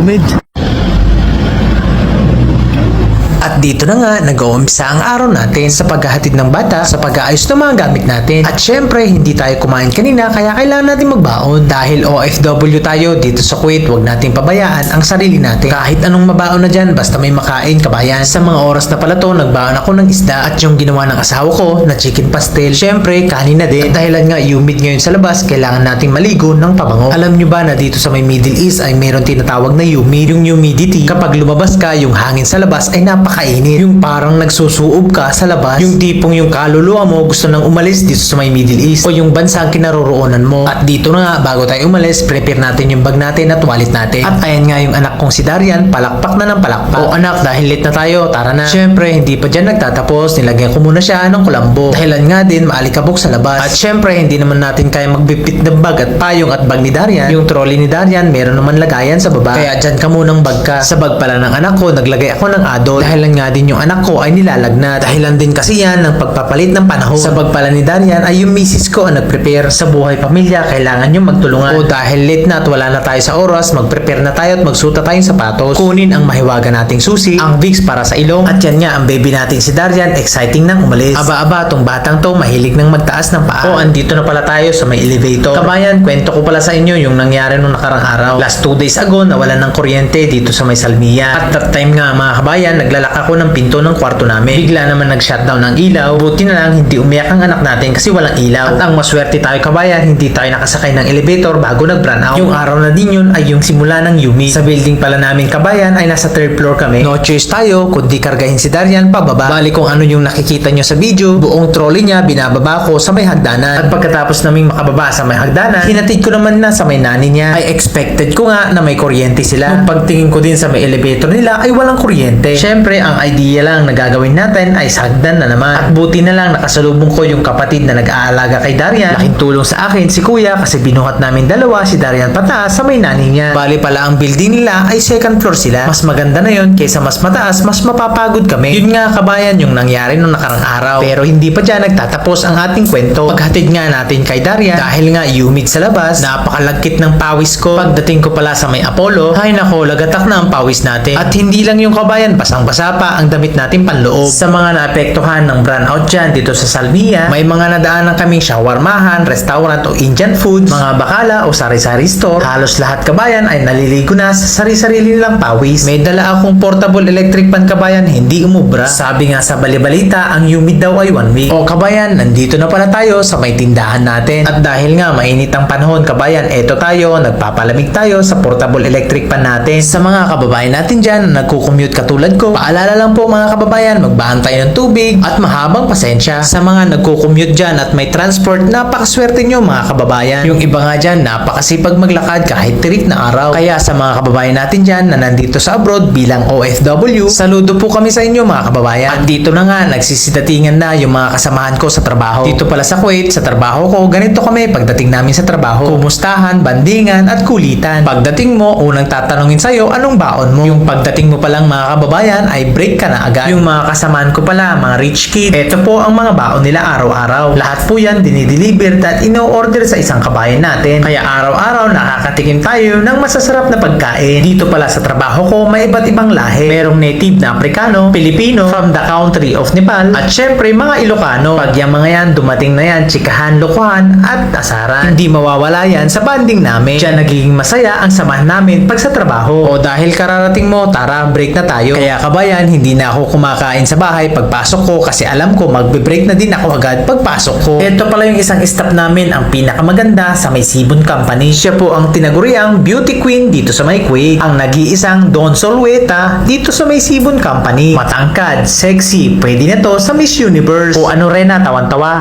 humid. At dito na nga nag-uumpisa ang araw natin sa paghahatid ng bata, sa pag-aayos ng mga gamit natin. At syempre, hindi tayo kumain kanina kaya kailangan natin magbaon. Dahil OFW tayo dito sa Kuwait, huwag natin pabayaan ang sarili natin. Kahit anong mabaon na dyan, basta may makain, kabayan. Sa mga oras na pala to, nagbaon ako ng isda at yung ginawa ng asawa ko na chicken pastel. Syempre, kanin na din. At dahilan nga humid ngayon sa labas, kailangan nating maligo ng pabango. Alam nyo ba na dito sa may Middle East ay mayroon tinatawag na humid, yung humidity. Kapag lumabas ka, yung hangin sa labas ay napakainit. Yung parang nagsusuob ka sa labas. Yung tipong yung kaluluwa mo gusto nang umalis dito sa may Middle East o yung bansang kinaroroonan mo. At dito na nga, bago tayo umalis, prepare natin yung bag natin at wallet natin. At ayan nga yung anak kong si Darian, palakpak na ng palakpak. O anak, dahil late na tayo, tara na. Syempre, hindi pa dyan nagtatapos. Nilagyan ko muna siya ng kulambo. Dahilan nga din, maalikabok sa labas. At syempre, hindi naman natin kaya magbipit ng bag at payong at bag ni Darian. Yung trolley ni Darian, meron naman lagayan sa baba. Kaya dyan ka munang bag ka. Sa bag pala ng anak ko, naglagay ako ng adol. Dahilan nga din yung anak ko ay nilalagnat. Dahilan din kasi yan ng pagpapalit ng panahon. Sa bag pala ni Darian ay yung misis ko ang nag-prepare. Sa buhay pamilya, kailangan yung magtulungan. O dahil late na at wala na tayo sa oras, mag-prepare na tayo at magsuta tayong sapatos. Kunin ang mahiwaga nating susi, ang Vicks para sa ilong. At yan nga, ang baby nating si Darian, exciting nang umalis. Aba-aba, tong batang to, mahilig nang magtaas ng paa. O andito na pala tayo sa may elevator. Kabayan, kwento ko pala sa inyo yung nangyari nung nakarang araw. Last 2 days ago, nawalan ng kuryente dito sa may Salmiya. At that time nga mga kabayan, naglalak ako ng pinto ng kwarto namin. Bigla naman nag-shutdown ng ilaw. Buti na lang hindi umiyak ang anak natin kasi walang ilaw. At ang maswerte tayo kabayan, hindi tayo nakasakay ng elevator bago nag-brownout. Yung araw na din yun ay yung simula ng humid. Sa building pala namin kabayan ay nasa 3rd floor kami. No choice tayo kundi kargahin si Darian pababa. Bali kung ano yung nakikita nyo sa video, buong trolley niya binababa ko sa may hagdanan. At pagkatapos naming makababa sa may hagdanan, hinatid ko naman na sa may nani niya. Ay expected ko nga na may kuryente sila. Nung pagtingin ko din sa may elevator nila ay walang kuryente. Syempre ang idea lang na gagawin natin ay sagdan na naman. At buti na lang nakasalubong ko yung kapatid na nag-aalaga kay Darian. Laking tulong sa akin si kuya kasi binuhat namin dalawa si Darian pataas sa may nani niya. Bali pala ang building nila ay 2nd floor sila. Mas maganda na yun kaysa mas mataas, mas mapapagod kami. Yun nga kabayan yung nangyari nung nakarang araw. Pero hindi pa dyan nagtatapos ang ating kwento. Paghatid nga natin kay Darian dahil nga humid sa labas, napakalagkit ng pawis ko. Pagdating ko pala sa may Apollo, ay nako, lagatak na ang pawis natin. At hindi lang yung kabayan, basang-basa pa ang damit natin panloob. Sa mga naapektuhan ng brownout dyan dito sa Salmiya, may mga nadaanan kaming shawarmahan, restaurant o Indian food, mga bakala o sari-sari store. Halos lahat kabayan ay naliligo na sa sari-sarili nilang pawis. May dala akong portable electric pan kabayan, hindi umubra. Sabi nga sa balibalita, ang humid daw ay 1 week. O kabayan, nandito na pala tayo sa may tindahan natin. At dahil nga mainit ang panahon kabayan, eto tayo, nagpapalamig tayo sa portable electric pan natin. Sa mga kababayan natin dyan na nagko-commute katulad ko, paalala lang po mga kababayan, magbahan tayo ng tubig at mahabang pasensya. Sa mga nagko-commute dyan at may transport, napakaswerte nyo mga kababayan. Yung iba nga dyan, napakasipag maglakad kahit tirik na araw. Kaya sa mga kababayan natin dyan na nandito sa abroad bilang OFW, saludo po kami sa inyo mga kababayan. At dito na nga, nagsisidatingan na yung mga kasamahan ko sa trabaho. Dito pala sa Kuwait, sa trabaho ko, ganito kami pagdating namin sa trabaho. Kumustahan, bandingan at kulitan. Pagdating mo, unang tatanungin sa'yo, anong baon mo? Yung pagdating mo palang mga kababayan ay break ka na agad. Yung mga kasamahan ko pala, mga rich kid, eto po ang mga baon nila araw-araw. Lahat po yan dinideliver at ino-order sa isang kabayan natin. Kaya araw-araw nakakatikim tayo ng masasarap na pagkain. Dito pala sa trabaho ko, may iba't ibang lahi. Merong native na Afrikano, Pilipino, from the country of Nepal, at syempre mga Ilocano. Pag yung mga yan, dumating na yan, tsikahan, lokohan, at asaran. Hindi mawawala yan sa banding namin. Diyan nagiging masaya ang samahan namin pag sa trabaho. O dahil kararating mo, tara, break na tayo. Kaya kabayan, hindi na ako kumakain sa bahay pagpasok ko kasi alam ko magbe-break na din ako agad pagpasok ko. Ito pala yung isang staff namin, ang pinakamaganda sa may Sibon Company. Siya po ang tinaguriang beauty queen dito sa may Kuwait. Ang nag-iisang Don Solweta dito sa may Sibon Company. Matangkad, sexy, pwede na to sa Miss Universe. O ano rin na, tawan-tawa.